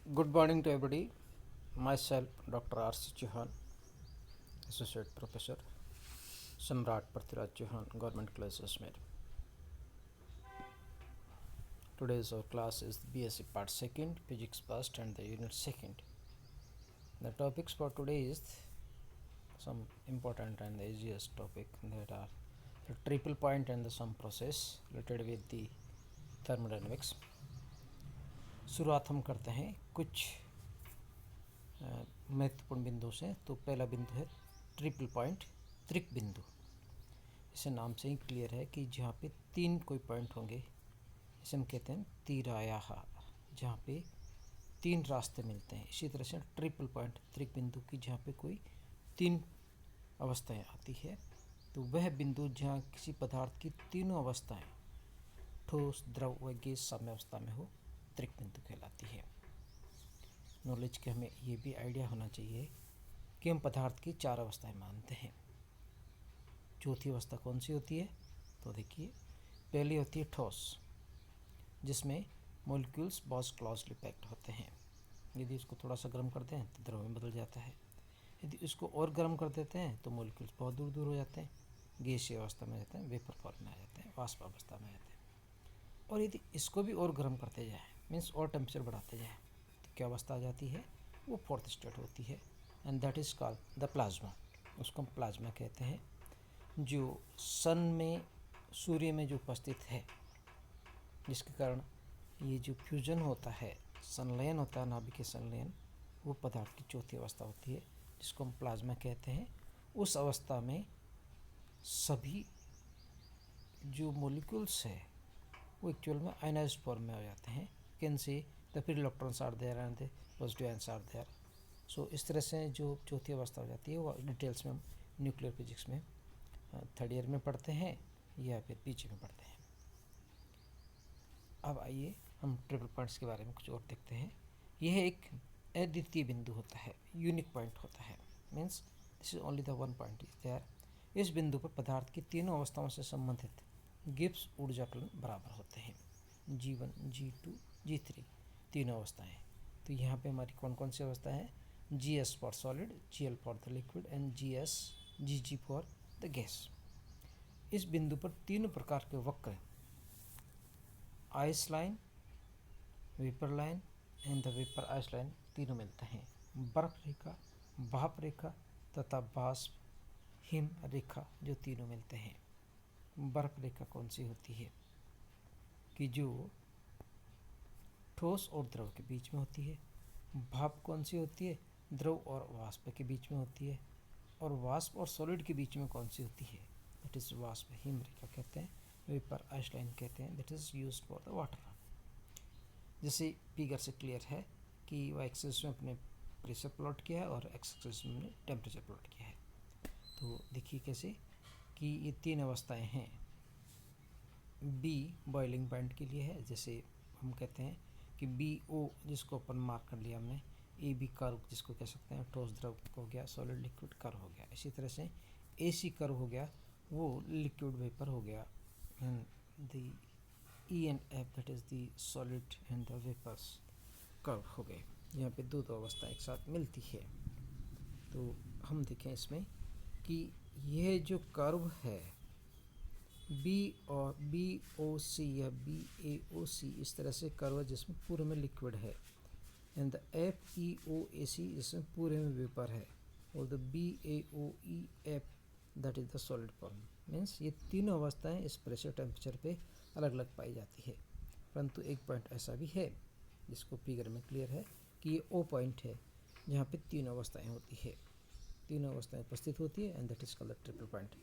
Good morning to everybody. Myself, Dr. R.C. Chauhan, Associate Professor, Samrat Prithviraj Chauhan, Government College, Ajmer. Today's our class is BSc Part 2nd, Physics First and the Unit 2nd. The topics for today is some important and the easiest topic that are the triple point and the sum process related with the thermodynamics. शुरुआत हम करते हैं कुछ महत्वपूर्ण बिंदु से। तो पहला बिंदु है ट्रिपल पॉइंट, त्रिक बिंदु। इसे नाम से ही क्लियर है कि जहाँ पे तीन कोई पॉइंट होंगे, इसे हम कहते हैं तीरायाह, जहाँ पे तीन रास्ते मिलते हैं। इसी तरह से ट्रिपल पॉइंट, त्रिक बिंदु की जहाँ पे कोई तीन अवस्थाएं आती है, तो वह बिंदु जहाँ किसी पदार्थ की तीनों अवस्थाएं ठोस, द्रव व गैस साम्यावस्था में हो, त्रिक बिंदु कहलाती है। नॉलेज के हमें ये भी आइडिया होना चाहिए कि हम पदार्थ की चार अवस्थाएं मानते हैं। चौथी अवस्था कौन सी होती है? तो देखिए, पहली होती है ठोस, जिसमें मॉलिक्यूल्स बहुत क्लोजली पैक्ड होते हैं। यदि इसको थोड़ा सा गर्म करते हैं तो द्रव में बदल जाता है। यदि इसको और गर्म कर देते हैं तो मॉलिक्यूल्स बहुत दूर दूर हो जाते हैं, गैसीय अवस्था में जाते हैं, वेपर फॉर्म में आ जाते हैं, वाष्प अवस्था में आ जाते हैं। और यदि इसको भी और गर्म करते जाए, मीन्स और टेम्परेचर बढ़ाते जाए, तो क्या अवस्था आ जाती है? वो फोर्थ स्टेट होती है, and that is called the plasma. उसको हम प्लाज्मा कहते हैं, जो सन में, सूर्य में जो उपस्थित है, जिसके कारण ये जो फ्यूजन होता है, संलयन होता है, नाभिकीय संलयन, वो पदार्थ की चौथी अवस्था होती है, जिसको हम प्लाज्मा कहते हैं। उस अवस्था में सभी जो मॉलिक्यूल्स है वो एक्चुअल में आयनाइज्ड फॉर्म में हो जाते हैं। Can say the free electrons are there and the positive ions are there. So इस तरह से जो चौथी अवस्था हो जाती है वो डिटेल्स में हम न्यूक्लियर फिजिक्स में थर्ड ईयर में पढ़ते हैं या फिर पीछे में पढ़ते हैं। अब आइए हम ट्रिपल पॉइंट्स के बारे में कुछ और देखते हैं। यह एक अद्वितीय बिंदु होता है, यूनिक पॉइंट होता है, means this is only the one point is there. इस बिंदु पर पदार्थ की तीनों अवस्थाओं से संबंधित गिब्स ऊर्जाकलन बराबर होते हैं। G1, G2, G3 तीनों अवस्थाएं। तो यहाँ पे हमारी कौन कौन सी अवस्था है? GS for solid, GL for the liquid and GG for the gas. इस बिंदु पर तीनों प्रकार के वक्र, ice line, vapour line and the vapour ice line, तीनों मिलते हैं। बर्फ रेखा, भाप रेखा तथा वाष्प हिम रेखा, जो तीनों मिलते हैं। बर्फ रेखा कौन सी होती है? कि जो ठोस और द्रव के बीच में होती है। भाप कौन सी होती है? द्रव और वाष्प के बीच में होती है। और वाष्प और सॉलिड के बीच में कौन सी होती है? दैट इज वाष्प हिम रेखा कहते हैं, वेपर आइस लाइन कहते हैं, that is used for the water. जैसे फिगर से क्लियर है कि वो एक्सेस में अपने प्रेशर प्लॉट किया है और एक्सेस में टेम्परेचर प्लॉट किया है। तो देखिए कैसे कि ये तीन अवस्थाएं हैं। बी बॉइलिंग पॉइंट के लिए है, जैसे हम कहते हैं कि BO, जिसको अपन मार्क कर लिया हमने। AB कर्व, जिसको कह सकते हैं ठोस द्रव हो गया, सॉलिड लिक्विड कर्व हो गया। इसी तरह से AC कर्व हो गया, वो लिक्विड वेपर हो गया। The E and F, that is the solid and the vapours curve हो गए। यहाँ पे दो अवस्था एक साथ मिलती है। तो हम देखें इसमें कि यह जो कर्व है B और BOC या BAOC, इस तरह से कर्व है जिसमें पूरे में लिक्विड है, एंड द FEOAC जिसमें पूरे में वेपर है, और the BAOEF that is the solid form. Means ये तीनों अवस्थाएं इस प्रेशर टेम्परेचर पे अलग अलग पाई जाती है। परंतु एक पॉइंट ऐसा भी है जिसको फिगर में क्लियर है कि ये O पॉइंट है, जहाँ पे तीनों अवस्थाएं होती है, तीनों अवस्थाएं उपस्थित होती है, and that is called the triple point.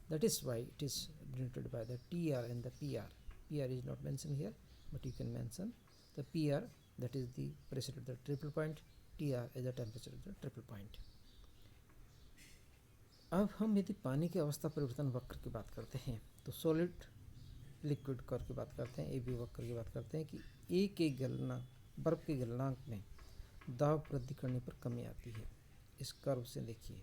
That is why it is denoted by the TR and the PR. PR is not mentioned here, but you can mention the PR, that is the pressure at the triple point, TR is the temperature at the triple point. अब हम यदि पानी के अवस्था परिवर्तन वक्र की बात करते हैं, तो सॉलिड लिक्विड कर्व की बात करते हैं, AB वक्र की बात करते हैं कि A के गलनांक, बर्फ के गलनांक में दाब वृद्धि करने पर कमी आती है। इस कर्व से देखिए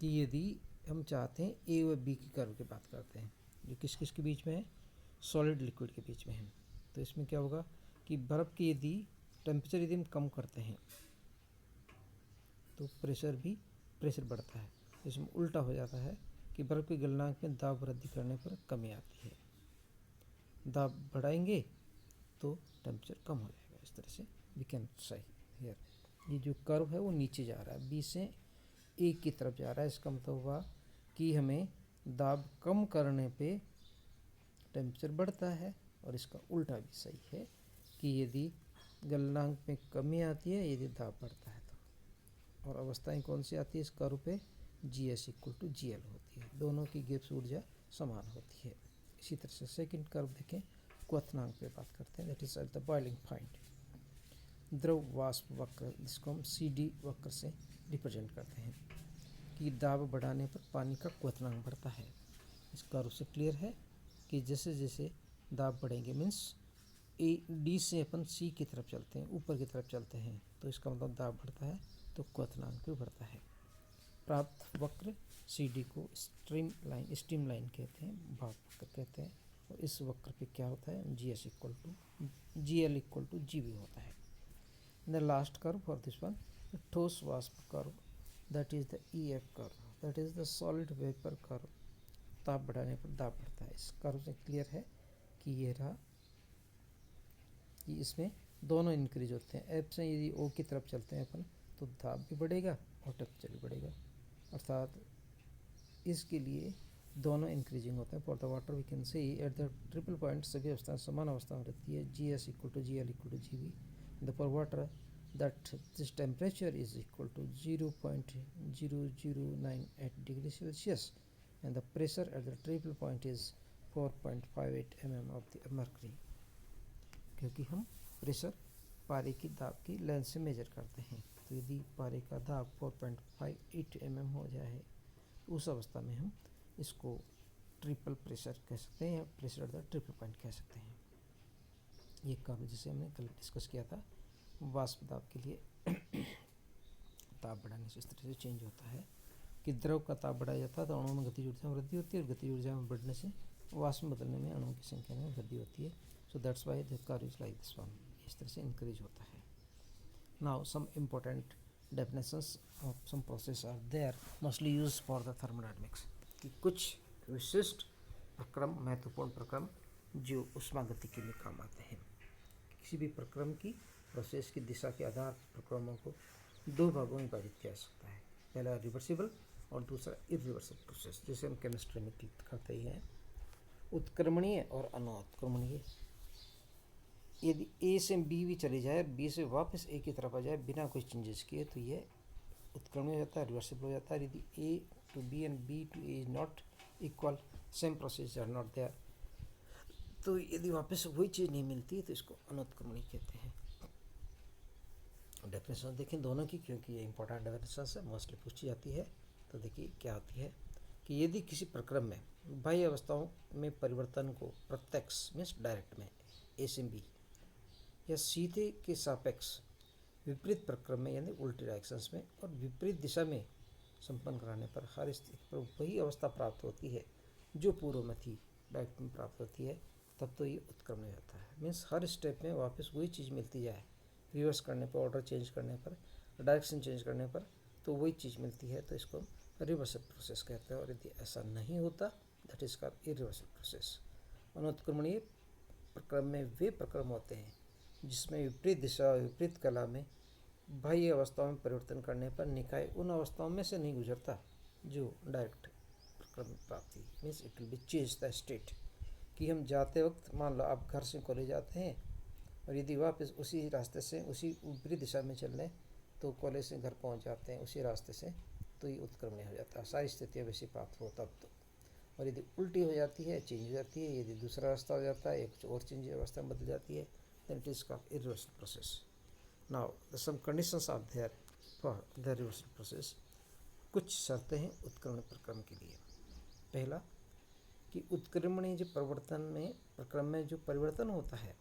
कि यदि हम चाहते हैं A व B की कर्व की बात करते हैं, जो किस किस के बीच में है? सॉलिड लिक्विड के बीच में है। तो इसमें क्या होगा कि बर्फ़ की यदि टेम्परेचर यदि हम कम करते हैं तो प्रेशर बढ़ता है। इसमें उल्टा हो जाता है कि बर्फ़ के गलनांक में दाब वृद्धि करने पर कमी आती है। दाब बढ़ाएंगे तो टेम्परेचर कम हो जाएगा। इस तरह से वी कैन से हियर ये जो कर्व है वो नीचे जा रहा है, बी से ए की तरफ जा रहा है। इसका मतलब हुआ कि हमें दाब कम करने पे टेम्परेचर बढ़ता है, और इसका उल्टा भी सही है कि यदि गलनांक में कमी आती है, यदि दाब बढ़ता है तो। और अवस्थाएं कौन सी आती है इस कर्व पे? G S equal to G L होती है। दोनों की गिब्स ऊर्जा समान होती है। इसी तरह से सेकंड कर्व देखें, क्वथनांक पे बात करते हैं, that is at the boiling point. द्रव वाष्प वक्र, जिसको हम सी डी वक्र से रिप्रेजेंट करते हैं, कि दाब बढ़ाने पर पानी का क्वथनांक बढ़ता है। इस कर्व से क्लियर है कि जैसे जैसे दाब बढ़ेंगे, मीन्स ए डी से अपन सी की तरफ चलते हैं, ऊपर की तरफ चलते हैं, तो इसका मतलब दाब बढ़ता है तो क्वथनांक भी बढ़ता है। प्राप्त वक्र सी डी को स्ट्रीम लाइन कहते हैं, भाप वक्र कहते हैं। और इस वक्र पे क्या होता है? G S equal to G L equal to G V होता है। The last curve for this one, ठोस वाष्प curve, that is the E F curve, that is the solid vapour curve. ताप बढ़ाने पर दाब बढ़ता है। इस कर्व से क्लियर है कि ये रहा कि इसमें दोनों इंक्रीज होते हैं। एफ से यदि ओ की तरफ चलते हैं अपन तो दाब भी बढ़ेगा और टेम्परेचर भी बढ़ेगा, अर्थात इसके लिए दोनों इंक्रीजिंग होते हैं। For the water we can see at the triple point सभी अवस्था समान अवस्था में रहती है, G S equal to G L equal to G V. The for water that this temperature is equal to 0.0098 degree Celsius and the pressure at the triple point is 4.58 mm of the mercury। क्योंकि हम pressure पारे की दाब की length से major करते हैं, तो यदि पारे का दाब 4.58 mm हो जाए तो उस अवस्था में हम इसको ट्रिपल प्रेशर कह सकते हैं, या pressure at the triple point कह सकते हैं। ये कर्व जिसे हमने कल डिस्कस किया था, वाष्प दाब के लिए ताप बढ़ाने से इस तरह से चेंज होता है कि द्रव का ताप बढ़ाया जाता है तो अणुओं में गतिज ऊर्जा में वृद्धि होती है, और गतिज ऊर्जा में बढ़ने से वाष्प में बदलने में अणुओं की संख्या में वृद्धि होती है। So that's why the curve is like this one, इस तरह से इंक्रीज होता है। Now some important definitions of some process are there mostly used for the thermodynamics, कि कुछ विशिष्ट प्रक्रम, महत्वपूर्ण प्रक्रम जो ऊष्मागतिकी में काम आते हैं। किसी भी प्रक्रम की प्रोसेस की दिशा के आधार पर प्रक्रमों को दो भागों में विभाजित किया जा सकता है, पहला रिवर्सिबल और दूसरा इरिवर्सिबल प्रोसेस, जैसे हम केमिस्ट्री में करते ही हैं। उत्क्रमणीय और अनुत्क्रमणीय, यदि ए से बी भी चली जाए, बी से वापस ए की तरफ आ जाए बिना कोई चेंजेस किए, तो ये उत्क्रमणीय हो जाता है, रिवर्सिबल हो जाता है। यदि A to B and B to A is not equal, same process are not there, तो यदि वापस वही चीज़ नहीं मिलती तो इसको अनुत्क्रमणीय कहते हैं। डेफिनेशन देखें दोनों की, क्योंकि ये इंपॉर्टेंट डेफिनेशन है, मोस्टली पूछी जाती है। तो देखिए क्या होती है कि यदि किसी प्रक्रम में बाह्य अवस्थाओं में परिवर्तन को प्रत्यक्ष मीन्स डायरेक्ट में ए से बी या सीधे के सापेक्ष विपरीत प्रक्रम में यानी उल्टी डायरेक्शंस में और विपरीत दिशा में संपन्न कराने पर हर स्थिति पर वही अवस्था प्राप्त होती है जो पूर्व में थी, डायरेक्ट में प्राप्त होती है, तब तो ये उत्क्रमण होता है। मीन्स हर स्टेप में वापस वही चीज़ मिलती जाए, रिवर्स करने पर, ऑर्डर चेंज करने पर, डायरेक्शन चेंज करने पर तो वही चीज़ मिलती है, तो इसको रिवर्सिबल प्रोसेस कहते हैं। और यदि ऐसा नहीं होता that is called irreversible process. अनुत्क्रमणीय प्रक्रम में वे प्रक्रम होते हैं जिसमें विपरीत दिशा और विपरीत कला में बाह्य अवस्थाओं में परिवर्तन करने पर निकाय उन अवस्थाओं में से नहीं गुजरता जो डायरेक्ट प्रक्रम प्राप्ति, means it will be change the state. कि हम जाते वक्त मान लो आप घर से कॉलेज जाते हैं और यदि वापस उसी रास्ते से उसी विपरीत दिशा में चल लें तो कॉलेज से घर पहुंच जाते हैं उसी रास्ते से, तो ये उत्क्रमणीय हो जाता है। सारी स्थितियाँ वैसी प्राप्त हो तब तो। और यदि उल्टी हो जाती है, चेंज हो जाती है, यदि दूसरा रास्ता हो जाता है या कुछ और चेंज अवस्था में बदल जाती है, then it is called irreversible process. Now some conditions are there for the reversible process. कुछ शर्तें हैं उत्क्रमण प्रक्रम के लिए। पहला कि उत्क्रमणीय जो प्रक्रम में जो परिवर्तन होता है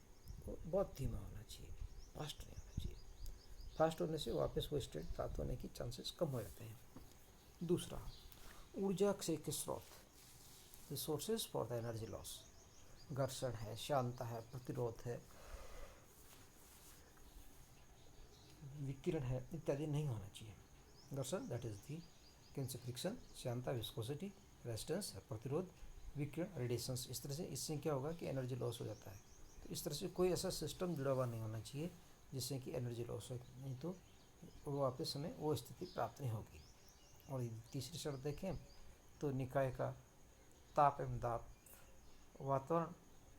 वो बहुत धीमा होना चाहिए, फास्ट नहीं होना चाहिए। फास्ट होने से वापस वो स्टेट प्राप्त होने की चांसेस कम हो जाते हैं। दूसरा, ऊर्जा क्षय के स्रोत, resources for the energy loss, घर्षण है, शांता है, प्रतिरोध है, विकिरण है इत्यादि नहीं होना चाहिए। घर्षण that is the can say friction, श्यानता विस्कोसिटी, रेजिस्टेंस प्रतिरोध, विकिरण रेडिएशंस। इस तरह से इससे क्या होगा कि एनर्जी लॉस हो जाता है। तो इस तरह से कोई ऐसा सिस्टम जुड़ा हुआ नहीं होना चाहिए जिससे कि एनर्जी लॉस हो, नहीं तो वो वापस हमें वो स्थिति प्राप्त नहीं होगी। और तीसरी शर्त देखें तो निकाय का ताप एवं दाब वातावरण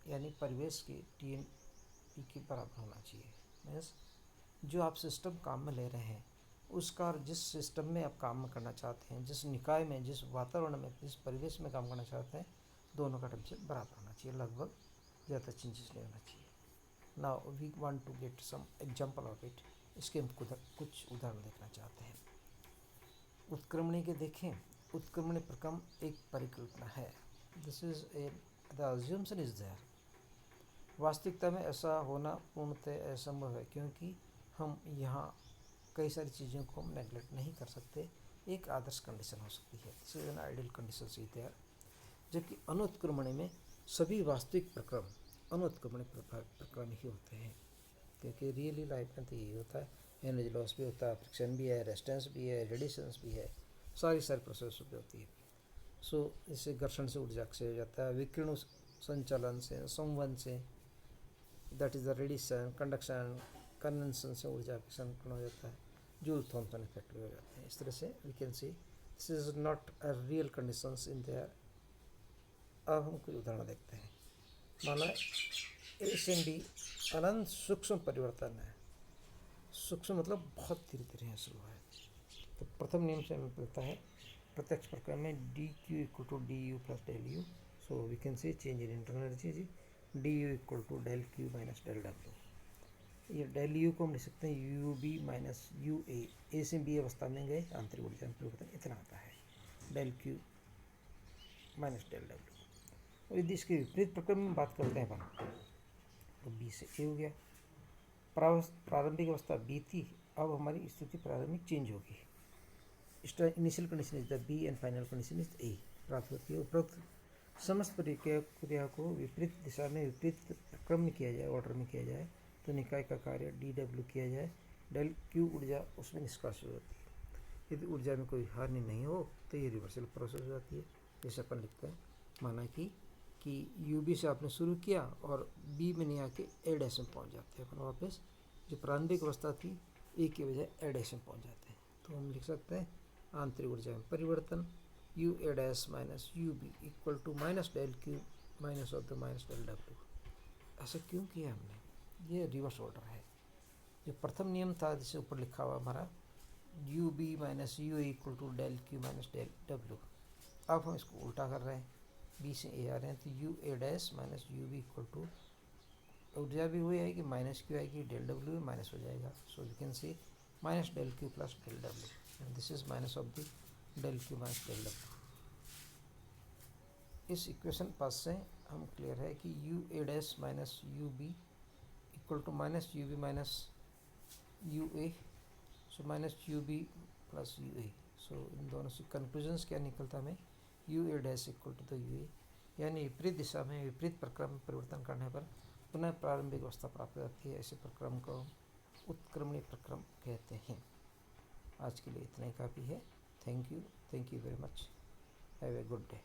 यानी परिवेश के TMP के बराबर होना चाहिए। मीन्स जो आप सिस्टम काम में ले रहे हैं उसका जिस सिस्टम में आप काम करना चाहते हैं, जिस निकाय में, जिस वातावरण में, जिस परिवेश में काम करना चाहते हैं, दोनों का टेम्परेचर बराबर होना चाहिए, लगभग ज़्यादा चेंजेस नहीं होना चाहिए। Now we want to get some example of it. इसके हम कुछ उदाहरण देखना चाहते हैं। उत्क्रमणी के देखें। उत्क्रमणी प्रक्रम एक परिकल्पना है। This is a the assumption is there. वास्तविकता में ऐसा होना पूर्णतः असंभव है क्योंकि हम यहाँ कई सारी चीज़ों को हम नेगलेक्ट नहीं कर सकते। एक आदर्श कंडीशन हो सकती है, this is an ideal condition is there. जबकि अनुत्क्रमणी में सभी वास्तविक प्रक्रम अनुत्क्रमणी प्रक्रम ही होते हैं, क्योंकि रियली लाइफ में तो यही होता है। एनर्जी लॉस भी होता है, फ्रिक्शन भी है, रेजिस्टेंस भी है, रेडिएशंस भी है, सारी प्रोसेस भी होती है। सो इससे घर्षण से ऊर्जा क्षय हो जाता है, विकिरण संचालन से, संवहन से, that is the radiation, conduction, condensation से ऊर्जा संकलन हो जाता है, जूल थॉम्सन इफेक्ट भी हो जाते हैं। इस तरह से we can see this is not a real conditions in there. अब हम कुछ उदाहरण देखते हैं। माना SMB अनंत सूक्ष्म परिवर्तन है। सूक्ष्म मतलब बहुत धीरे धीरे हासिल हुआ है। तो प्रथम नियम से हमें मिलता है प्रत्यक्ष प्रक्रम में dq equal to du plus del U. So we can say change in internal energy जी du equal to del Q minus del W. ये डेल यू को हम लिख सकते हैं UB माइनस UA। ए से बी अवस्था में गए आंतरिक ऊर्जा में परिवर्तन इतना आता है, del Q minus del W. और यदि इसके विपरीत प्रक्रम में बात करते हैं अपन तो B से A हो गया। प्रारंभिक अवस्था B थी, अब हमारी स्थिति प्रारंभिक चेंज होगी। Initial condition is the B and final condition is A प्राप्त होती है। उपरोक्त समस्त क्रिया को विपरीत दिशा में विपरीत क्रम में किया जाए, ऑर्डर में किया जाए तो निकाय का कार्य DW किया जाए, डेल Q ऊर्जा उसमें निष्कासित होती है। यदि ऊर्जा में कोई हानि नहीं हो तो ये रिवर्सल प्रोसेस हो जाती है। जैसे अपन लिखते हैं, माना कि UB से आपने शुरू किया और B में नहीं आके A डैश में पहुँच जाते हैं अपन वापस। जो प्रारंभिक अवस्था थी A के बजाय A डैश में पहुँच जाते हैं। तो हम लिख सकते हैं आंतरिक ऊर्जा में परिवर्तन UA dash minus UB equal to minus del Q minus of the minus del W. ऐसा क्यों किया हमने? ये रिवर्स ऑर्डर है। जो प्रथम नियम था जिसे ऊपर लिखा हुआ हमारा UB minus UA equal to del Q minus del W, अब हम इसको उल्टा कर रहे हैं, B से A आ रहे हैं तो UA dash minus UB equal to ऊर्जा भी हुई आएगी माइनस क्यू आएगी, डेल डब्ल्यू माइनस हो जाएगा। So we can see minus del Q plus del W and this is minus of the del Q minus del W. इस equation पास से हम क्लियर है कि UA dash minus UB equal to minus UB minus UA, so minus UB plus UA। So इन दोनों से conclusions क्या निकलता है हमें, UA dash equal to the UA, यानी विपरीत दिशा में विपरीत प्रक्रम में परिवर्तन करने पर पुनः प्रारंभिक अवस्था प्राप्त हो जाती है। ऐसे प्रक्रम को उत्क्रमणीय प्रक्रम कहते हैं। आज के लिए इतना ही काफ़ी है। Thank you very much. Have a good day.